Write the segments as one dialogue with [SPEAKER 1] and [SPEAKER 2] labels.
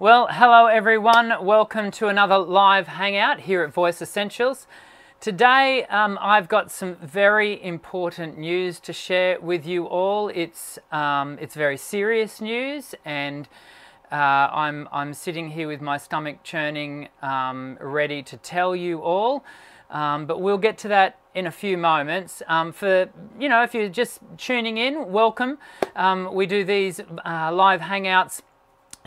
[SPEAKER 1] Well, hello everyone. Welcome to another live hangout here at Voice Essentials. Today I've got some very important news to share with you all. It's very serious news, and I'm sitting here with my stomach churning, ready to tell you all. But we'll get to that in a few moments. If you're just tuning in, welcome. We do these live hangouts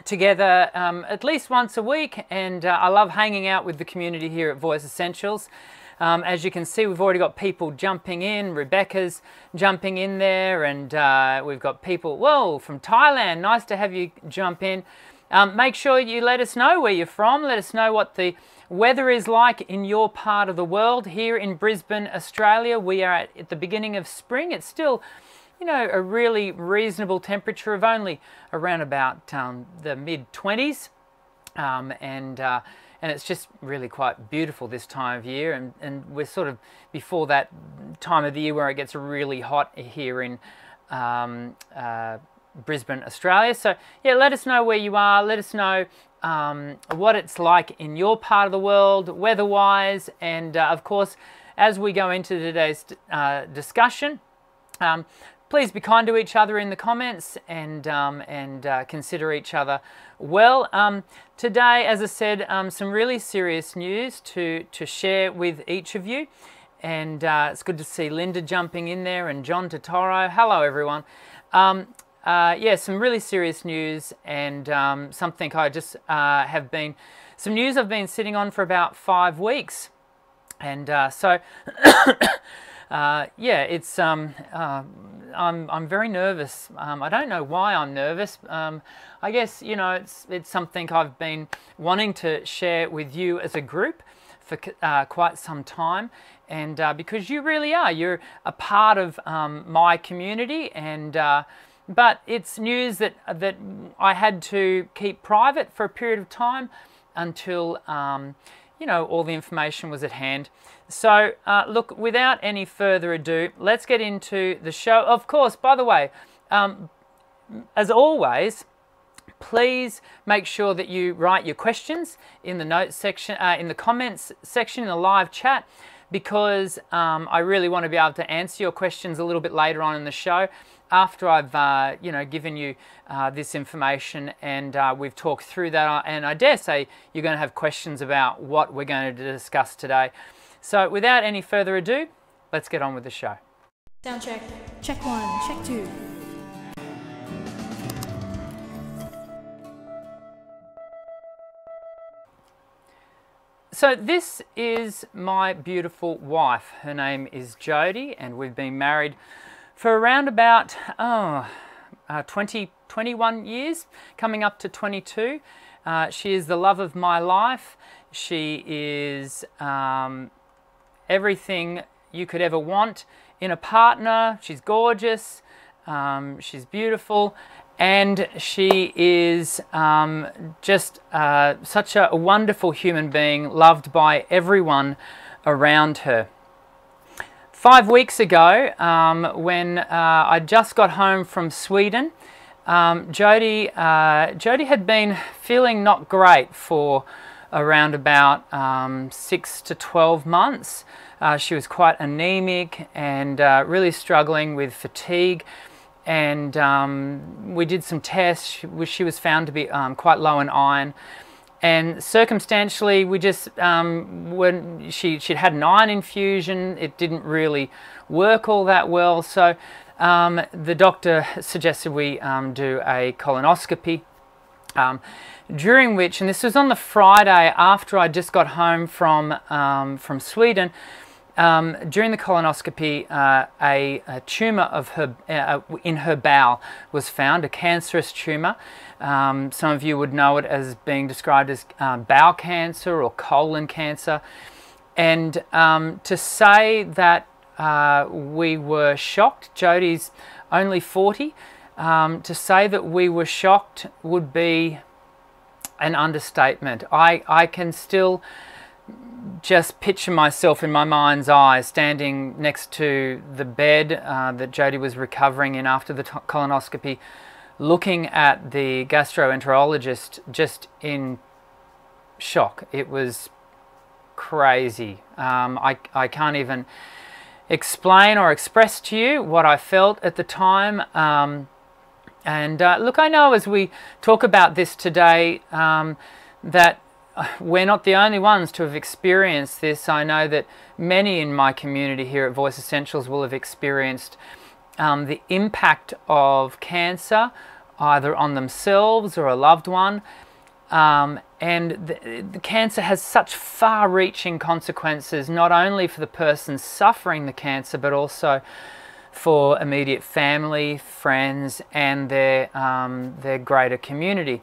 [SPEAKER 1] together at least once a week, and I love hanging out with the community here at Voice Essentials. As you can see, we've already got people jumping in. Rebecca's jumping in there, and we've got people, whoa, from Thailand. Nice to have you jump in. Make sure you let us know where you're from. Let us know what the weather is like in your part of the world. Here in Brisbane, Australia, we are at the beginning of spring. It's still, a really reasonable temperature of only around about the mid-20s, and it's just really quite beautiful this time of year, and we're sort of before that time of the year where it gets really hot here in Brisbane, Australia. So yeah, let us know where you are. Let us know what it's like in your part of the world, weather-wise, and of course, as we go into today's discussion, please be kind to each other in the comments, and consider each other well. Today, as I said, some really serious news to share with each of you, and it's good to see Linda jumping in there and John Totoro. Hello, everyone. Yeah, some really serious news, and something I just some news I've been sitting on for about 5 weeks, and so. Yeah, it's I'm very nervous. I don't know why I'm nervous. I guess it's something I've been wanting to share with you as a group for quite some time, and because you really are, you're a part of my community, and but it's news that I had to keep private for a period of time until all the information was at hand. So look, without any further ado, let's get into the show. Of course, by the way, as always, please make sure that you write your questions in the notes section, in the comments section, in the live chat, because I really want to be able to answer your questions a little bit later on in the show, after I've given you this information, and we've talked through that, and I dare say you're going to have questions about what we're going to discuss today. So without any further ado, let's get on with the show.
[SPEAKER 2] Sound check. Check 1, check 2.
[SPEAKER 1] So this is my beautiful wife. Her name is Jodi, and we've been married for around about 21 years, coming up to 22. She is the love of my life. She is everything you could ever want in a partner. She's gorgeous, she's beautiful, and she is just such a wonderful human being, loved by everyone around her. 5 weeks ago, when I just got home from Sweden, Jodi had been feeling not great for around about 6 to 12 months. She was quite anemic and really struggling with fatigue, and we did some tests. She was found to be quite low in iron, and circumstantially we just when she'd had an iron infusion, it didn't really work all that well, so the doctor suggested we do a colonoscopy, during which, and this was on the Friday after I just got home from Sweden. During the colonoscopy, a tumour of her in her bowel was found, a cancerous tumour. Some of you would know it as being described as bowel cancer or colon cancer. And to say that we were shocked, Jodi's only 40, to say that we were shocked would be an understatement. I can still just picture myself in my mind's eye standing next to the bed that Jodi was recovering in after the colonoscopy, looking at the gastroenterologist just in shock. It was crazy. I can't even explain or express to you what I felt at the time. Look, I know as we talk about this today that we're not the only ones to have experienced this. I know that many in my community here at Voice Essentials will have experienced the impact of cancer either on themselves or a loved one. The cancer has such far-reaching consequences, not only for the person suffering the cancer, but also for immediate family, friends, and their greater community.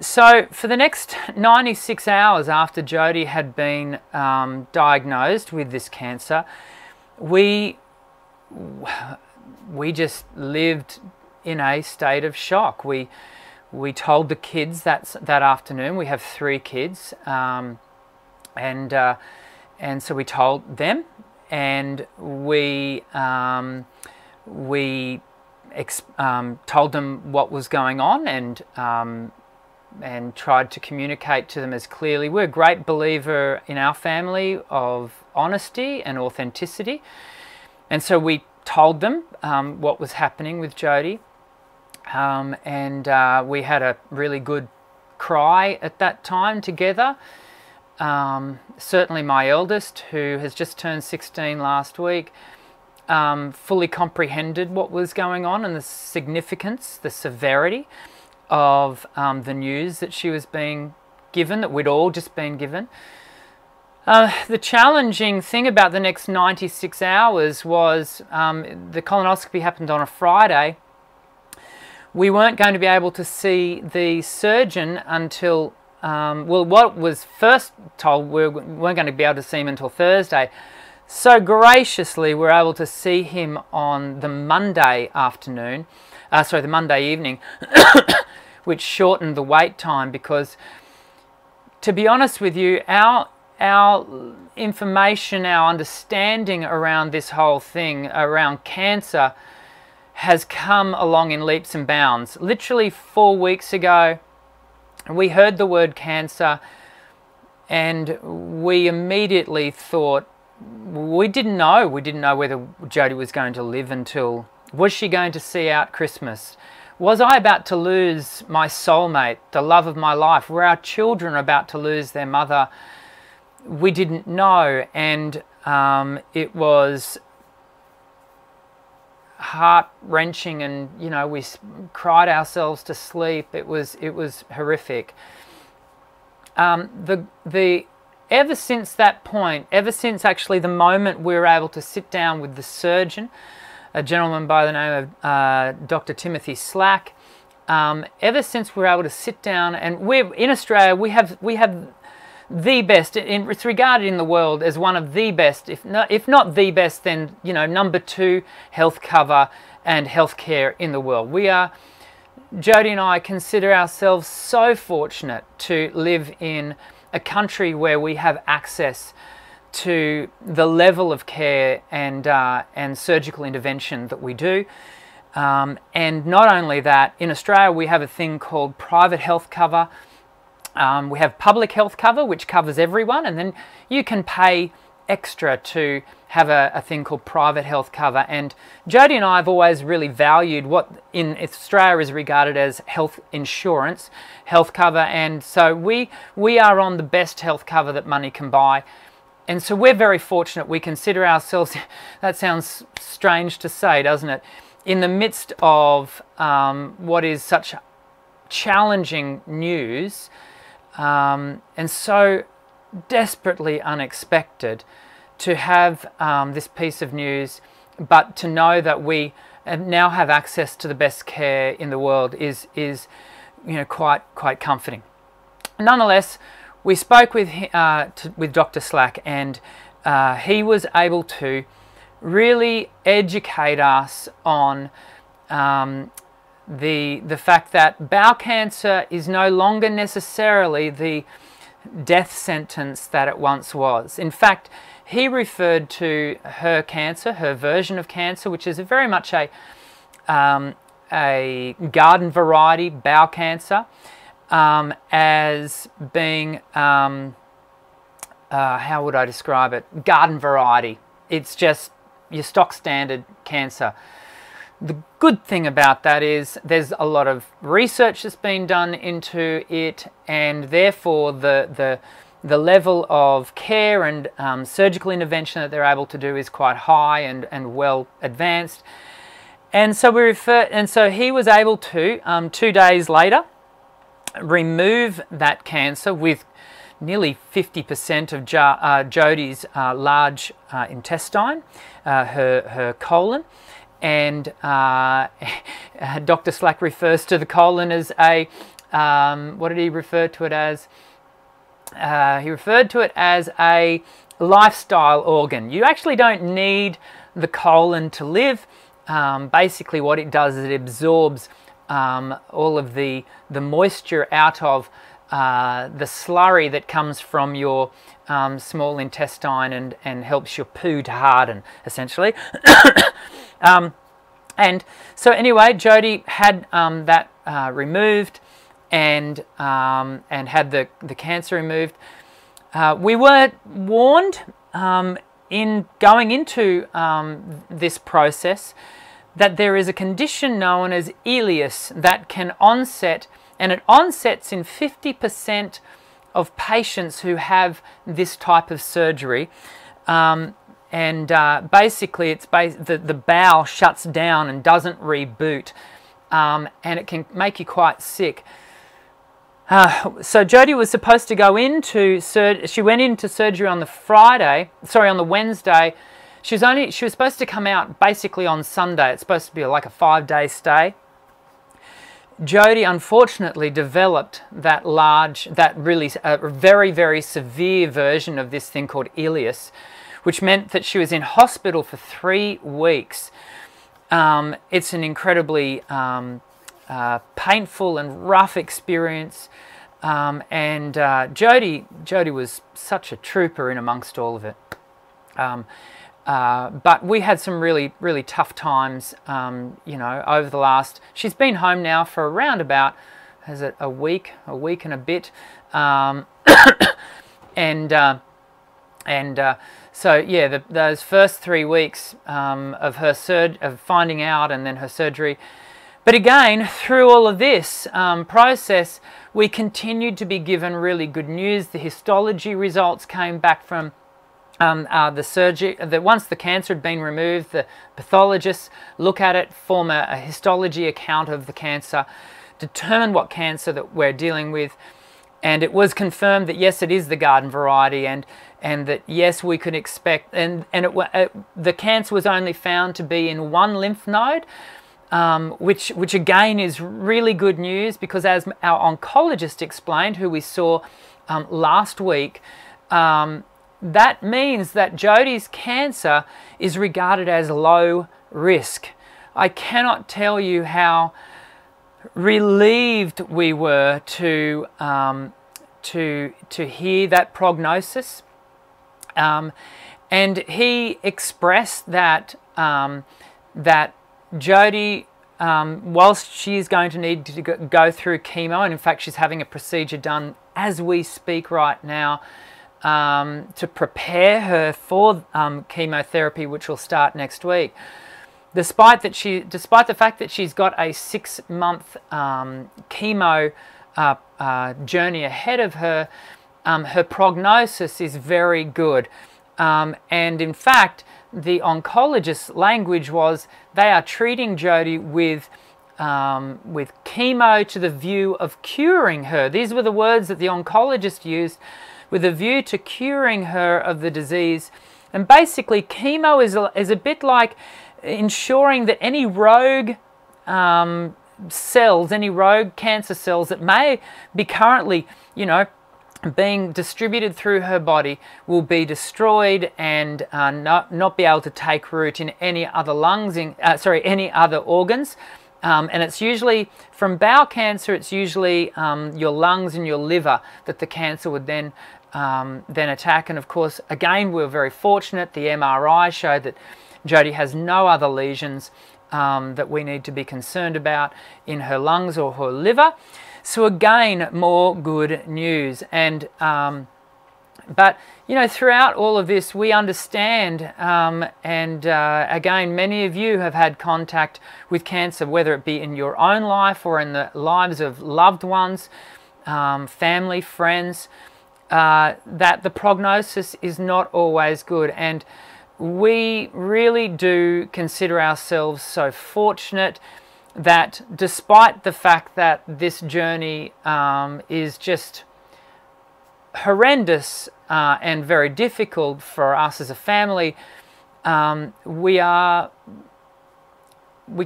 [SPEAKER 1] So for the next 96 hours after Jodi had been diagnosed with this cancer, we just lived in a state of shock. We told the kids that afternoon. We have 3 kids, and so we told them, and we told them what was going on, and tried to communicate to them as clearly. We're a great believer in our family of honesty and authenticity, and so we told them what was happening with Jodi. We had a really good cry at that time together. Certainly my eldest, who has just turned 16 last week, fully comprehended what was going on and the significance, the severity of the news that she was being given, that we'd all just been given. The challenging thing about the next 96 hours was the colonoscopy happened on a Friday. We weren't going to be able to see the surgeon until, well, what was first told, we weren't going to be able to see him until Thursday. So graciously, we were able to see him on the Monday afternoon, the Monday evening, which shortened the wait time because, to be honest with you, our information, our understanding around this whole thing, around cancer, has come along in leaps and bounds. Literally 4 weeks ago, we heard the word cancer and we immediately thought, we didn't know whether Jodi was going to live until, was she going to see out Christmas? Was I about to lose my soulmate, the love of my life? Were our children about to lose their mother? We didn't know, and it was heart-wrenching, and we cried ourselves to sleep. It was horrific. Ever since that point, ever since actually the moment we were able to sit down with the surgeon, a gentleman by the name of Dr. Timothy Slack, ever since we were able to sit down, and we're in Australia, we have the best. It's regarded in the world as one of the best, if not the best, then number 2 health cover and healthcare in the world. Jodi and I consider ourselves so fortunate to live in a country where we have access to the level of care and surgical intervention that we do. And not only that, in Australia we have a thing called private health cover. We have public health cover, which covers everyone, and then you can pay extra to have a thing called private health cover. And Jodi and I have always really valued what in Australia is regarded as health insurance, health cover, and so we are on the best health cover that money can buy. And so we're very fortunate. We consider ourselves, that sounds strange to say, doesn't it, in the midst of what is such challenging news, and so desperately unexpected, to have this piece of news, but to know that we now have access to the best care in the world is quite comforting. Nonetheless, we spoke with Dr. Slack, and he was able to really educate us on the fact that bowel cancer is no longer necessarily the death sentence that it once was. In fact, he referred to her cancer, her version of cancer, which is very much a a garden variety bowel cancer, as being, how would I describe it? Garden variety. It's just your stock standard cancer. The good thing about that is there's a lot of research that's been done into it, and therefore the level of care and surgical intervention that they're able to do is quite high and well advanced. And so he was able to 2 days later remove that cancer with nearly 50% of Jodie's large intestine, her colon. And Dr. Slack refers to the colon as a, what did he refer to it as? He referred to it as a lifestyle organ. You actually don't need the colon to live. Basically what it does is it absorbs all of the moisture out of the slurry that comes from your small intestine and helps your poo to harden, essentially. And so anyway, Jodi had that removed and had the cancer removed. We were warned in going into this process that there is a condition known as Elias that can onset, and it onsets in 50% of patients who have this type of surgery. Basically it's the bowel shuts down and doesn't reboot, and it can make you quite sick. So Jodi was supposed to go into she went into surgery on the Wednesday. She was supposed to come out basically on Sunday. It's supposed to be like a 5-day stay. Jodi unfortunately developed that really very, very severe version of this thing called Elias, which meant that she was in hospital for 3 weeks. It's an incredibly painful and rough experience, and Jodi was such a trooper in amongst all of it. But we had some really, really tough times, you know, over the last. She's been home now for around about, is it a week and a bit, so yeah, those first 3 weeks of her of finding out and then her surgery. But again, through all of this process, we continued to be given really good news. The histology results came back from the surgery. Once the cancer had been removed, the pathologists look at it, form a histology account of the cancer, determine what cancer that we're dealing with, and it was confirmed that yes, it is the garden variety, and that yes, we could expect, the cancer was only found to be in one lymph node, which again is really good news, because as our oncologist explained, who we saw last week, that means that Jodi's cancer is regarded as low risk. I cannot tell you how relieved we were to hear that prognosis, and he expressed that that Jodi, whilst she's going to need to go through chemo, and in fact she's having a procedure done as we speak right now, to prepare her for chemotherapy, which will start next week. Despite the fact that she's got a 6-month chemo journey ahead of her, her prognosis is very good. And in fact, the oncologist's language was they are treating Jodi with chemo to the view of curing her. These were the words that the oncologist used, with a view to curing her of the disease. And basically chemo is a bit like ensuring that any rogue cells, any rogue cancer cells that may be currently, you know, being distributed through her body will be destroyed and not be able to take root in any other any other organs. And it's usually, from bowel cancer, it's usually your lungs and your liver that the cancer would then attack. And of course, again, we were very fortunate. The MRI showed that Jodi has no other lesions that we need to be concerned about in her lungs or her liver. So again, more good news. And but you know, throughout all of this, we understand, again, many of you have had contact with cancer, whether it be in your own life or in the lives of loved ones, family, friends, that the prognosis is not always good. And we really do consider ourselves so fortunate that despite the fact that this journey is just horrendous and very difficult for us as a family, we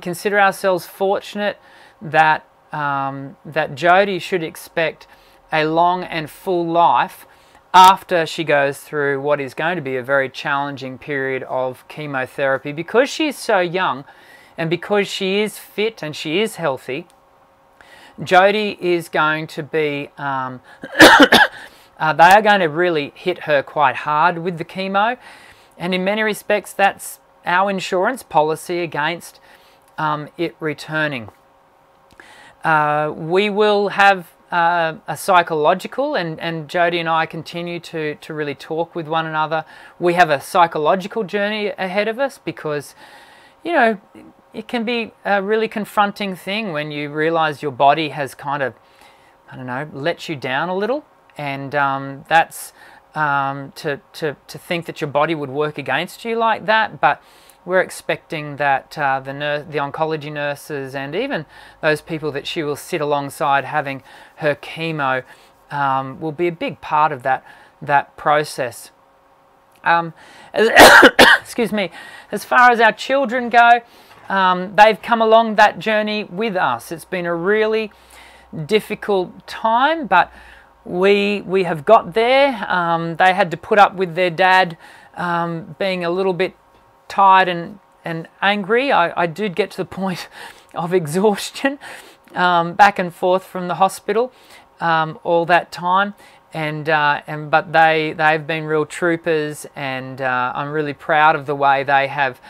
[SPEAKER 1] consider ourselves fortunate that that Jodi should expect a long and full life after she goes through what is going to be a very challenging period of chemotherapy. Because she's so young and because she is fit and she is healthy, Jodi is going to be they are going to really hit her quite hard with the chemo, and in many respects that's our insurance policy against it returning. We will have a psychological, and Jodi and I continue to really talk with one another. We have a psychological journey ahead of us because, you know, it can be a really confronting thing when you realize your body has kind of, I don't know, let you down a little. And that's to think that your body would work against you like that. But we're expecting that the oncology nurses and even those people that she will sit alongside having her chemo will be a big part of that process. Excuse me. As far as our children go, they've come along that journey with us. It's been a really difficult time, but we have got there. They had to put up with their dad being a little bit tired and angry. I did get to the point of exhaustion back and forth from the hospital all that time, but they've been real troopers, and I'm really proud of the way they have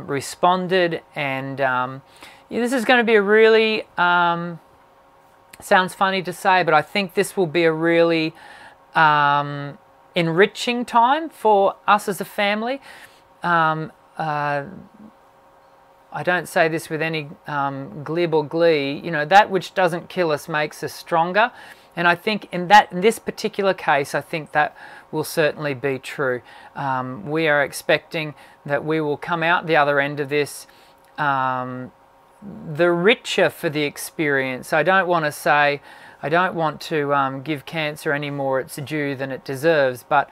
[SPEAKER 1] responded. And yeah, this is going to be a really sounds funny to say, but I think this will be a really enriching time for us as a family. I don't say this with any glib or glee. You know, that which doesn't kill us makes us stronger. And I think in this particular case, I think that will certainly be true. We are expecting that we will come out the other end of this the richer for the experience. I don't want to give cancer any more its due than it deserves, but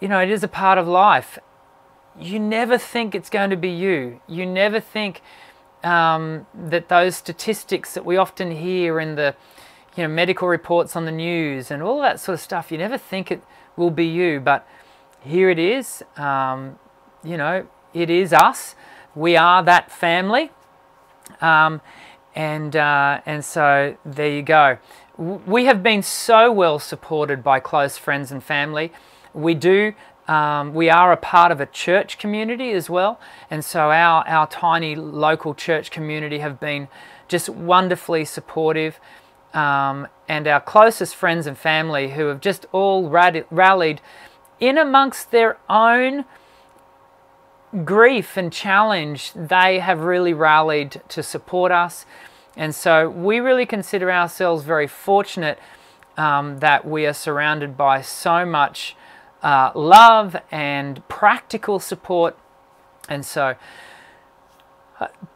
[SPEAKER 1] you know, it is a part of life. You never think it's going to be you. You never think that those statistics that we often hear in the, you know, medical reports on the news and all that sort of stuff, you never think it will be you, but here it is. You know, it is us. We are that family. And so there you go. We have been so well supported by close friends and family. We are a part of a church community as well, and so our tiny local church community have been just wonderfully supportive, and our closest friends and family who have just all rallied in amongst their own grief and challenge. They have really rallied to support us, and so we really consider ourselves very fortunate that we are surrounded by so much love and practical support. And so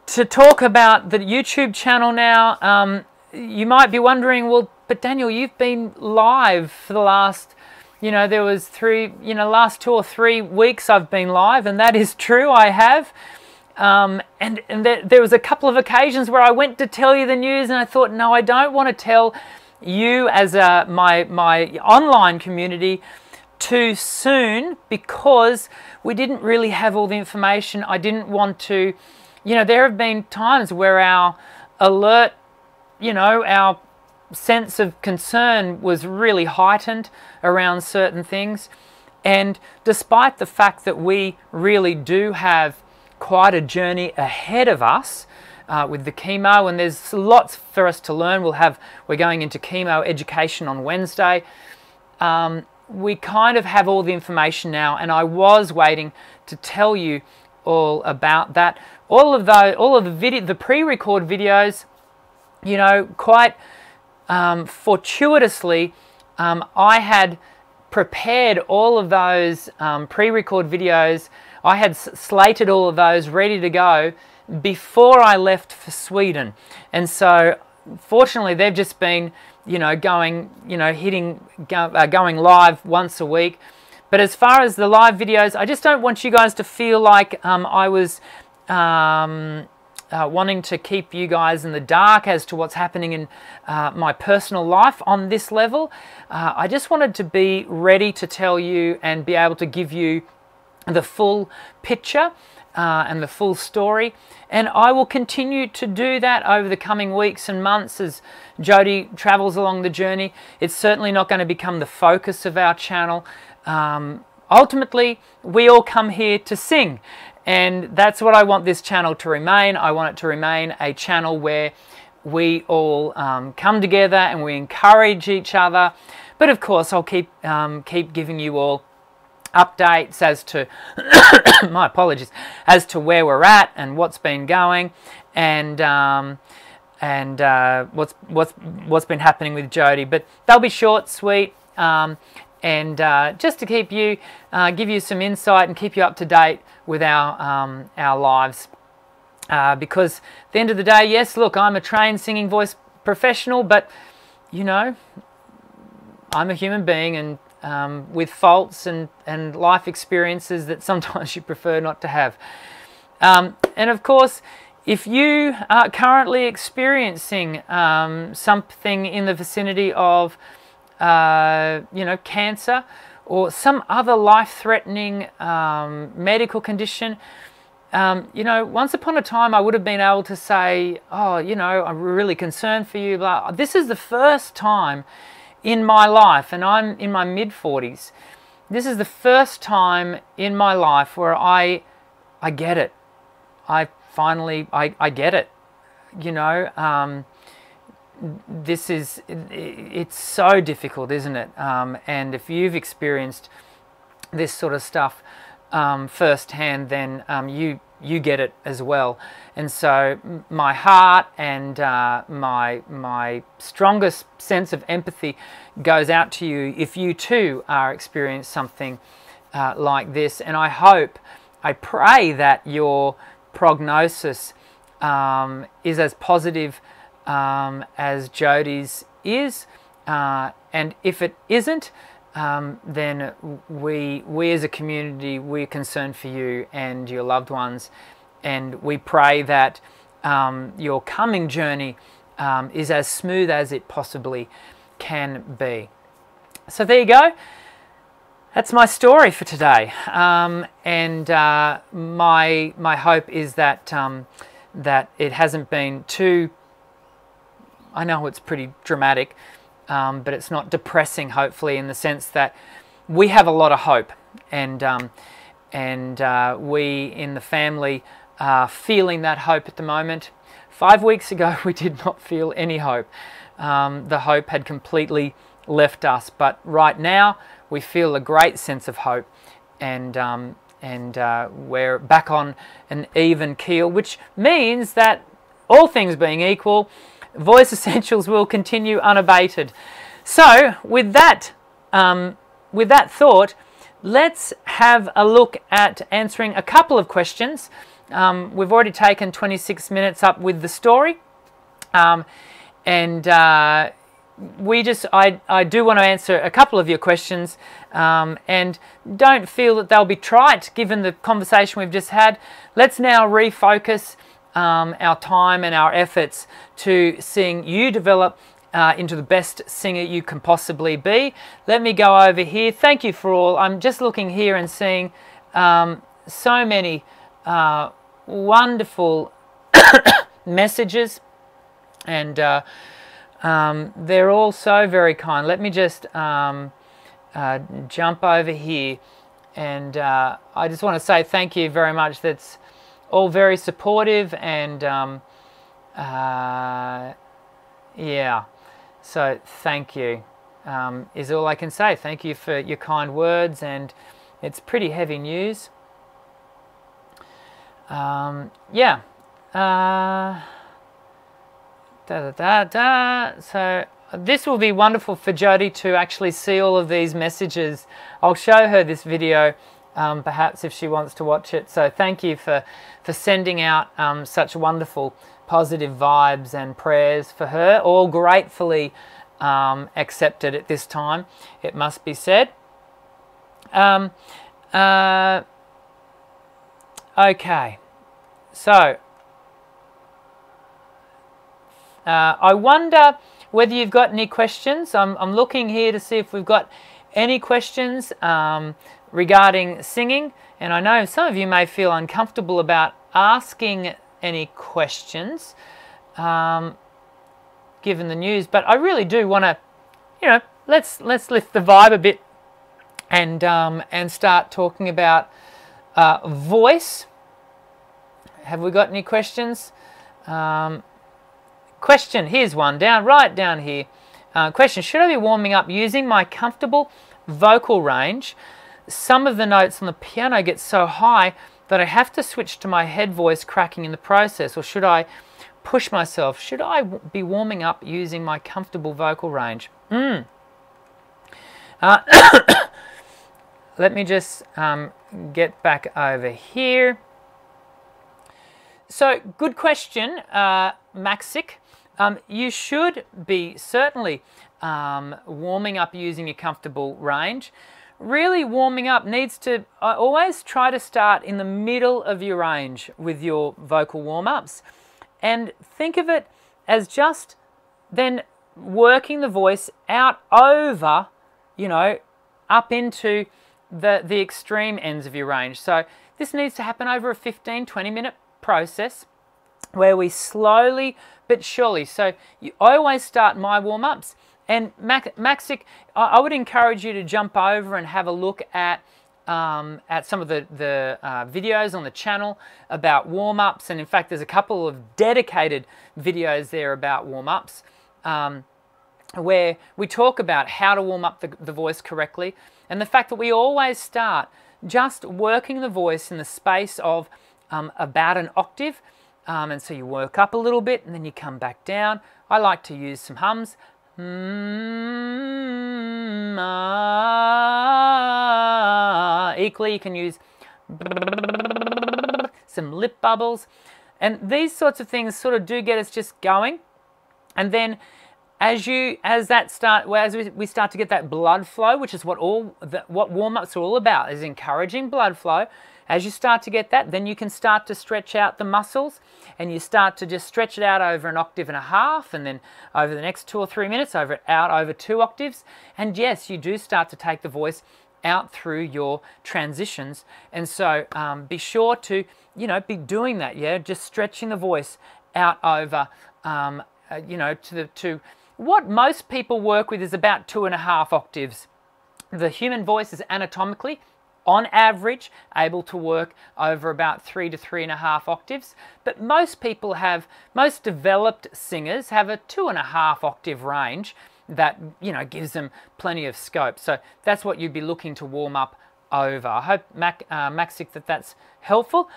[SPEAKER 1] to talk about the YouTube channel now, you might be wondering, well, but Daniel, you've been live for the last, you know, there was last 2 or 3 weeks I've been live, and that is true, I have. And there was a couple of occasions where I went to tell you the news and I thought, no, I don't want to tell you as my online community too soon, because we didn't really have all the information. I didn't want to, you know, there have been times where our alert, you know, our sense of concern was really heightened around certain things. And despite the fact that we really do have quite a journey ahead of us with the chemo, and there's lots for us to learn. We're going into chemo education on Wednesday. We kind of have all the information now, and I was waiting to tell you all about that. All of the pre-record videos, you know, quite fortuitously, I had prepared all of those pre-record videos. I had slated all of those ready to go before I left for Sweden, and so fortunately they've just been, you know, going live once a week. But as far as the live videos, I just don't want you guys to feel like I was wanting to keep you guys in the dark as to what's happening in my personal life on this level. I just wanted to be ready to tell you and be able to give you the full picture and the full story. And I will continue to do that over the coming weeks and months as Jodi travels along the journey. It's certainly not going to become the focus of our channel. Ultimately, we all come here to sing, and that's what I want this channel to remain. I want it to remain a channel where we all come together and we encourage each other. But of course, I'll keep giving you all updates as to my apologies, as to where we're at and what's been going, and what's been happening with Jodi. But they'll be short, sweet, and just to keep you, give you some insight and keep you up to date with our lives. Because at the end of the day, yes, look, I'm a trained singing voice professional, but you know, I'm a human being, and with faults and life experiences that sometimes you prefer not to have. And of course, if you are currently experiencing something in the vicinity of you know, cancer or some other life-threatening medical condition, you know, once upon a time I would have been able to say, oh, you know, I'm really concerned for you. Blah. This is the first time in my life, and I'm in my mid-40s, this is the first time in my life where I get it. I get it. You know, it's so difficult, isn't it? And if you've experienced this sort of stuff firsthand, then you get it as well. And so my heart and my strongest sense of empathy goes out to you if you too are experiencing something like this. And I pray that your prognosis is as positive as Jodi's is, and if it isn't, then we as a community, we're concerned for you and your loved ones, and we pray that your coming journey is as smooth as it possibly can be. So there you go. That's my story for today, and my hope is that that it hasn't been too, I know it's pretty dramatic, but it's not depressing, hopefully, in the sense that we have a lot of hope, and we in the family are feeling that hope at the moment. 5 weeks ago we did not feel any hope. The hope had completely left us, but right now we feel a great sense of hope, and we're back on an even keel, which means that, all things being equal, Voice Essentials will continue unabated. So with that thought, let's have a look at answering a couple of questions. We've already taken 26 minutes up with the story, and I do want to answer a couple of your questions, and don't feel that they'll be trite given the conversation we've just had. Let's now refocus our time and our efforts to seeing you develop into the best singer you can possibly be. Let me go over here. Thank you for all. I'm just looking here and seeing so many wonderful messages, and they're all so very kind. Let me just jump over here, and I just want to say thank you very much. That's all very supportive, and yeah, so thank you is all I can say. Thank you for your kind words, and it's pretty heavy news. Yeah. So this will be wonderful for Jodi to actually see all of these messages. I'll show her this video, perhaps if she wants to watch it. So thank you for sending out such wonderful positive vibes and prayers for her, all gratefully accepted at this time, it must be said. Okay, so I wonder whether you've got any questions. I'm looking here to see if we've got any questions regarding singing, and I know some of you may feel uncomfortable about asking any questions given the news, but I really do want to, you know, let's lift the vibe a bit and start talking about voice. Have we got any questions? Question, here's one, right down here. Question, should I be warming up using my comfortable vocal range? Some of the notes on the piano get so high that I have to switch to my head voice cracking in the process, or should I push myself? Should I be warming up using my comfortable vocal range? Let me just get back over here. So, good question, Maxic. You should be certainly warming up using your comfortable range. Really, warming up needs to always try to start in the middle of your range with your vocal warm-ups, and think of it as just then working the voice out over, you know, up into the extreme ends of your range. So this needs to happen over a 15-20 minute process where we slowly but surely. So I always start my warm-ups, and Maxic, I would encourage you to jump over and have a look at some of the videos on the channel about warm-ups, and in fact there's a couple of dedicated videos there about warm-ups where we talk about how to warm up the voice correctly, and the fact that we always start just working the voice in the space of about an octave, and so you work up a little bit and then you come back down. I like to use some hums. Equally, you can use some lip bubbles, and these sorts of things sort of do get us just going. And then as we start to get that blood flow, which is what warm-ups are all about, is encouraging blood flow. As you start to get that, then you can start to stretch out the muscles, and you start to just stretch it out over an octave and a half, and then over the next 2 or 3 minutes out over 2 octaves. And yes, you do start to take the voice out through your transitions, and so be sure to, you know, be doing that. Yeah, just stretching the voice out over you know, to what most people work with is about 2.5 octaves. The human voice is anatomically, on average, able to work over about 3 to 3.5 octaves, but most developed singers have a 2.5 octave range that, you know, gives them plenty of scope. So that's what you'd be looking to warm up over. I hope, Maxic, that's helpful.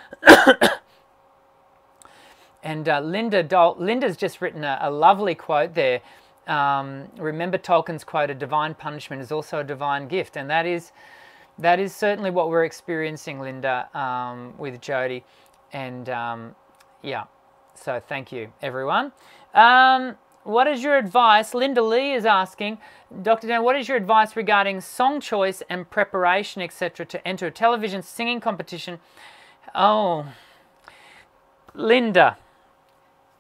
[SPEAKER 1] And Linda's just written a lovely quote there. Remember Tolkien's quote, "A divine punishment is also a divine gift," and that is certainly what we're experiencing, Linda, with Jodi. And yeah, so thank you, everyone. What is your advice? Linda Lee is asking, Dr. Dan, what is your advice regarding song choice and preparation, etc., to enter a television singing competition? Oh, Linda,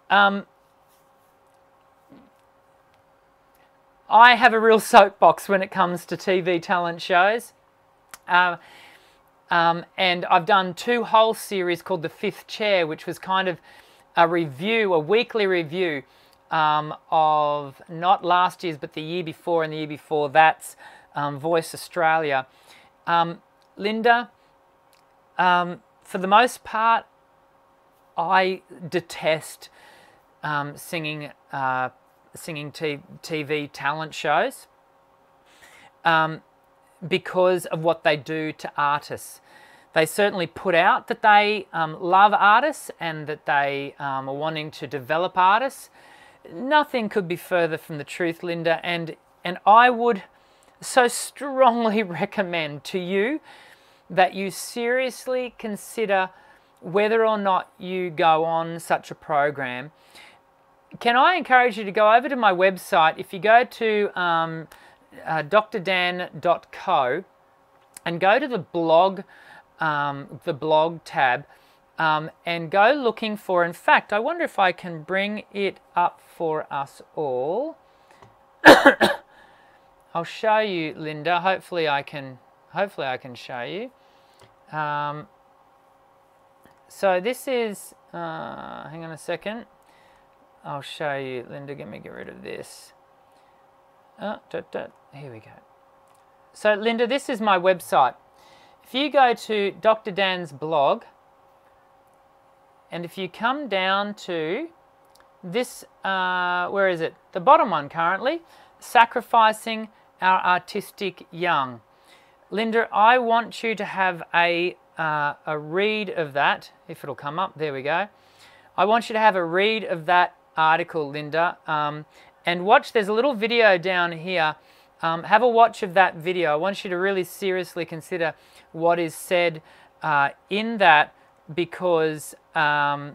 [SPEAKER 1] I have a real soapbox when it comes to TV talent shows. And I've done 2 whole series called The Fifth Chair, which was kind of a weekly review of not last year's, but the year before and the year before that's Voice Australia. Linda, for the most part, I detest singing TV talent shows because of what they do to artists. They certainly put out that they love artists and that they are wanting to develop artists. Nothing could be further from the truth, Linda, and I would so strongly recommend to you that you seriously consider whether or not you go on such a program. Can I encourage you to go over to my website? If you go to drdan.co and go to the blog tab and go looking for, in fact, I wonder if I can bring it up for us all. I'll show you, Linda. Hopefully I can show you. So this is, hang on a second. I'll show you, Linda. Let me get rid of this. Here we go. So Linda, this is my website. If you go to Dr. Dan's blog, and if you come down to this, where is it? The bottom one currently, Sacrificing Our Artistic Young. Linda, I want you to have a read of that, if it'll come up. There we go. I want you to have a read of that article, Linda, and watch. There's a little video down here. Have a watch of that video. I want you to really seriously consider what is said in that, because I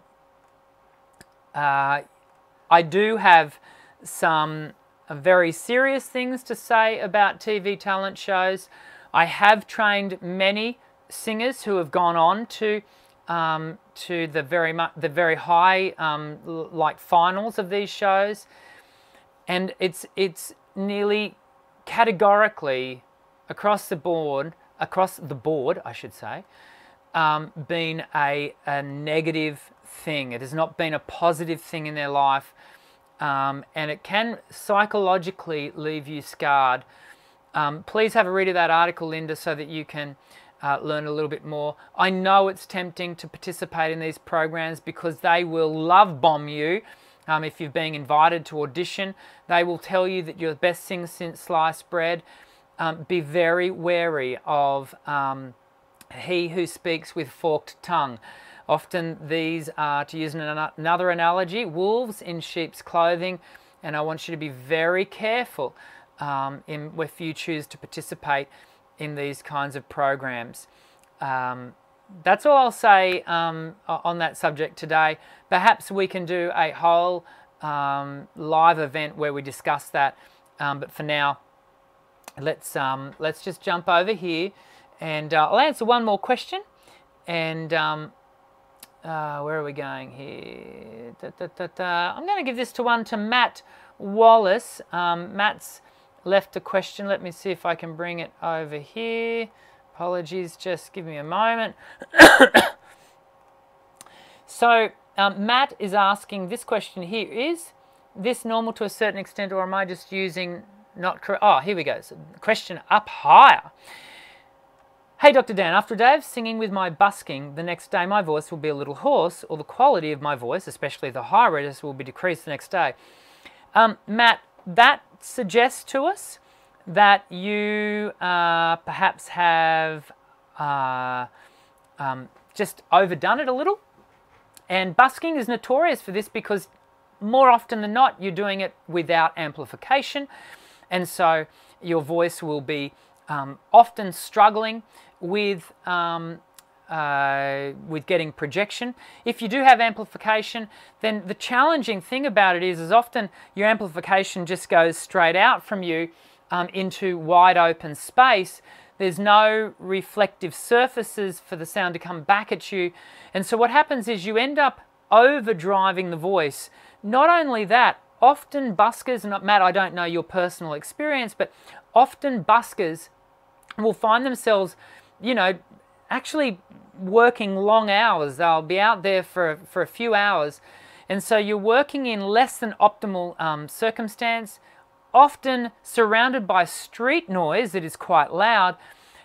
[SPEAKER 1] do have some very serious things to say about TV talent shows. I have trained many singers who have gone on to the very high like finals of these shows, and it's nearly categorically across the board, I should say, been a negative thing. It has not been a positive thing in their life, and it can psychologically leave you scarred. Please have a read of that article, Linda, so that you can learn a little bit more. I know it's tempting to participate in these programs because they will love bomb you. If you're being invited to audition, they will tell you that you're the best singer since sliced bread. Be very wary of he who speaks with forked tongue. Often these are, to use another analogy, wolves in sheep's clothing, and I want you to be very careful if you choose to participate in these kinds of programs. That's all I'll say on that subject today. Perhaps we can do a whole live event where we discuss that, but for now, let's just jump over here, and I'll answer one more question. And where are we going here? I'm going to give this one to Matt Wallace. Matt's left a question. Let me see if I can bring it over here. Apologies, just give me a moment. So Matt is asking this question here: is this normal to a certain extent, or am I just using not correct? Oh, here we go. So question up higher. Hey Dr. Dan, after a day of singing with my busking, the next day my voice will be a little hoarse, or the quality of my voice, especially the high register, will be decreased the next day. Matt, that suggests to us that you perhaps have just overdone it a little. And busking is notorious for this because more often than not you're doing it without amplification, and so your voice will be often struggling with getting projection. If you do have amplification, then the challenging thing about it is often your amplification just goes straight out from you into wide open space. There's no reflective surfaces for the sound to come back at you. And so what happens is you end up overdriving the voice. Not only that, often buskers, and Matt, I don't know your personal experience, but often buskers will find themselves, you know, actually working long hours. They'll be out there for a few hours. And so you're working in less than optimal circumstance, often surrounded by street noise that is quite loud,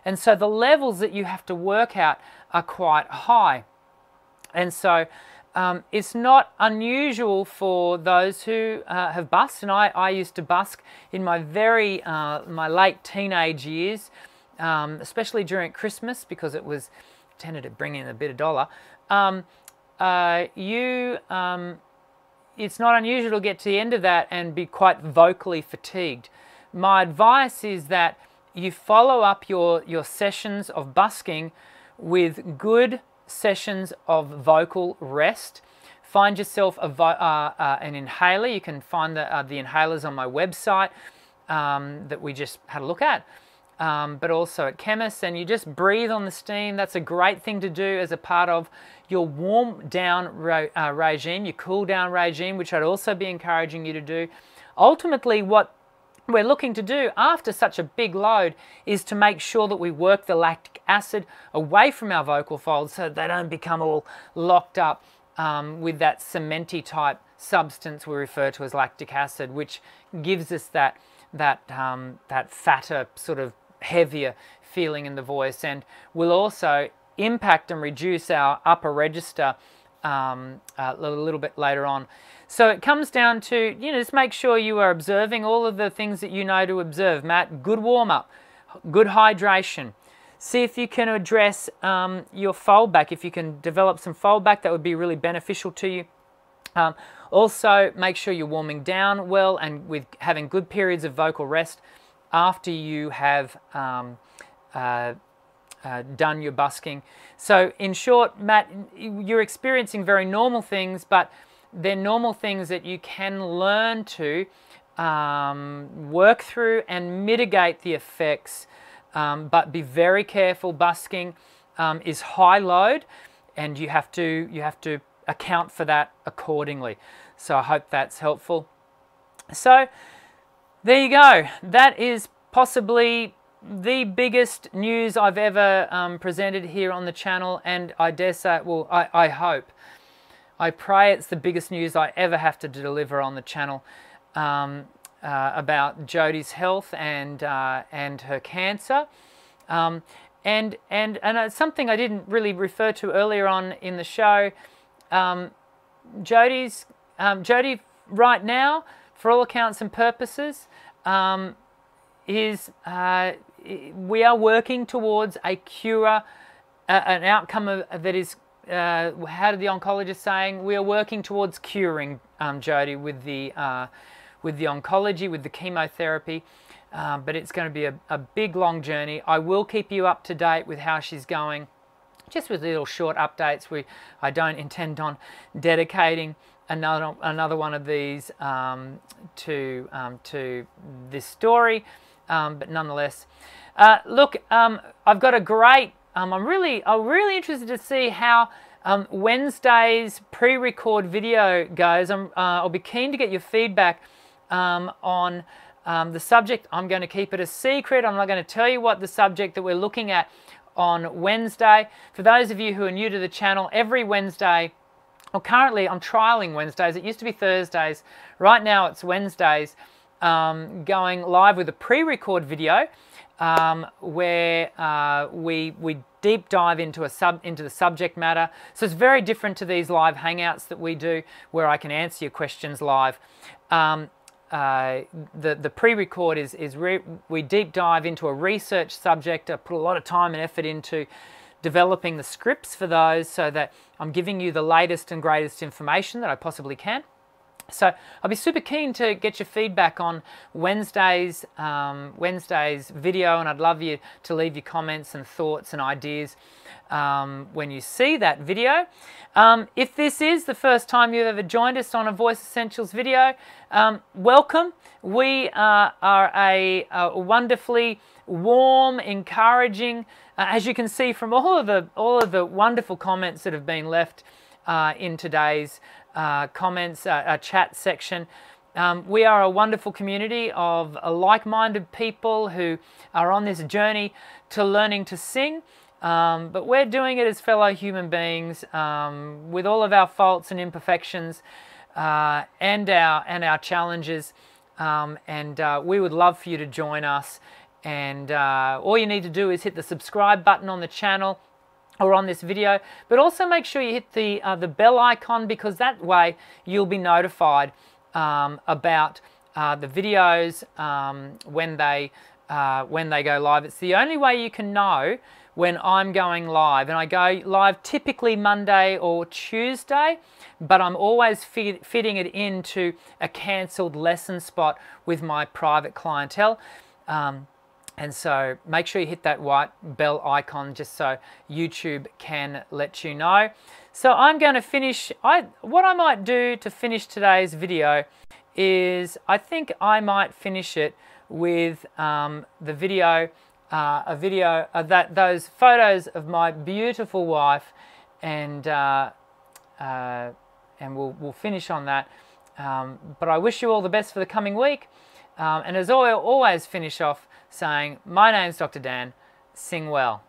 [SPEAKER 1] and so the levels that you have to work out are quite high. And so it's not unusual for those who have busked, and I used to busk in my my late teenage years, especially during Christmas, because it was tended to bring in a bit of dollar. It's not unusual to get to the end of that and be quite vocally fatigued. My advice is that you follow up your sessions of busking with good sessions of vocal rest. Find yourself an inhaler. You can find the inhalers on my website that we just had a look at, but also at chemists, and you just breathe on the steam. That's a great thing to do as a part of your warm down regime, your cool down regime, which I'd also be encouraging you to do. Ultimately, what we're looking to do after such a big load is to make sure that we work the lactic acid away from our vocal folds so they don't become all locked up with that cementy type substance we refer to as lactic acid, which gives us that fatter, sort of heavier feeling in the voice, and will also impact and reduce our upper register a little bit later on. So it comes down to, just make sure you are observing all of the things that you know to observe, Matt. Good warm-up, good hydration. See if you can address your fold back. If you can develop some fold back, that would be really beneficial to you. Also, make sure you're warming down well and with having good periods of vocal rest after you have done your busking. So in short, Matt, you're experiencing very normal things, but they're normal things that you can learn to work through and mitigate the effects, but be very careful. Busking is high load, and you have to account for that accordingly. So I hope that's helpful. So there you go. That is possibly the biggest news I've ever presented here on the channel, and I dare say, well, I hope, I pray it's the biggest news I ever have to deliver on the channel about Jodie's health and her cancer, and it's something I didn't really refer to earlier on in the show. Jodi right now, for all accounts and purposes, we are working towards a cure, an outcome that is, how did the oncologist saying? We are working towards curing Jodi with the oncology, with the chemotherapy, but it's going to be a big, long journey. I will keep you up to date with how she's going, just with little short updates. I don't intend on dedicating another one of these to this story, but nonetheless, look, I've got a great. I'm really interested to see how Wednesday's pre-record video goes. I'll be keen to get your feedback on the subject. I'm going to keep it a secret. I'm not going to tell you what the subject that we're looking at on Wednesday. For those of you who are new to the channel, every Wednesday, well, currently I'm trialing Wednesdays. It used to be Thursdays. Right now it's Wednesdays, going live with a pre-record video where we deep dive into the subject matter. So it's very different to these live hangouts that we do, where I can answer your questions live. The pre-record is we deep dive into a research subject. I put a lot of time and effort into developing the scripts for those, so that I'm giving you the latest and greatest information that I possibly can. So I'll be super keen to get your feedback on Wednesday's video, and I'd love you to leave your comments and thoughts and ideas when you see that video. If this is the first time you've ever joined us on a Voice Essentials video, welcome. We are a wonderfully warm, encouraging, as you can see from all of the wonderful comments that have been left in today's comments, chat section. We are a wonderful community of like-minded people who are on this journey to learning to sing, but we're doing it as fellow human beings, with all of our faults and imperfections, and our challenges, and we would love for you to join us. And all you need to do is hit the subscribe button on the channel. or on this video, but also make sure you hit the bell icon, because that way you'll be notified about the videos when they go live. It's the only way you can know when I'm going live, and I go live typically Monday or Tuesday, but I'm always fitting it into a cancelled lesson spot with my private clientele. And so make sure you hit that white bell icon just so YouTube can let you know. So I'm going to finish, what I might do to finish today's video is, I think I might finish it with the video, a video of those photos of my beautiful wife, and we'll finish on that. But I wish you all the best for the coming week. And as I always finish off saying, my name's Dr. Dan, sing well.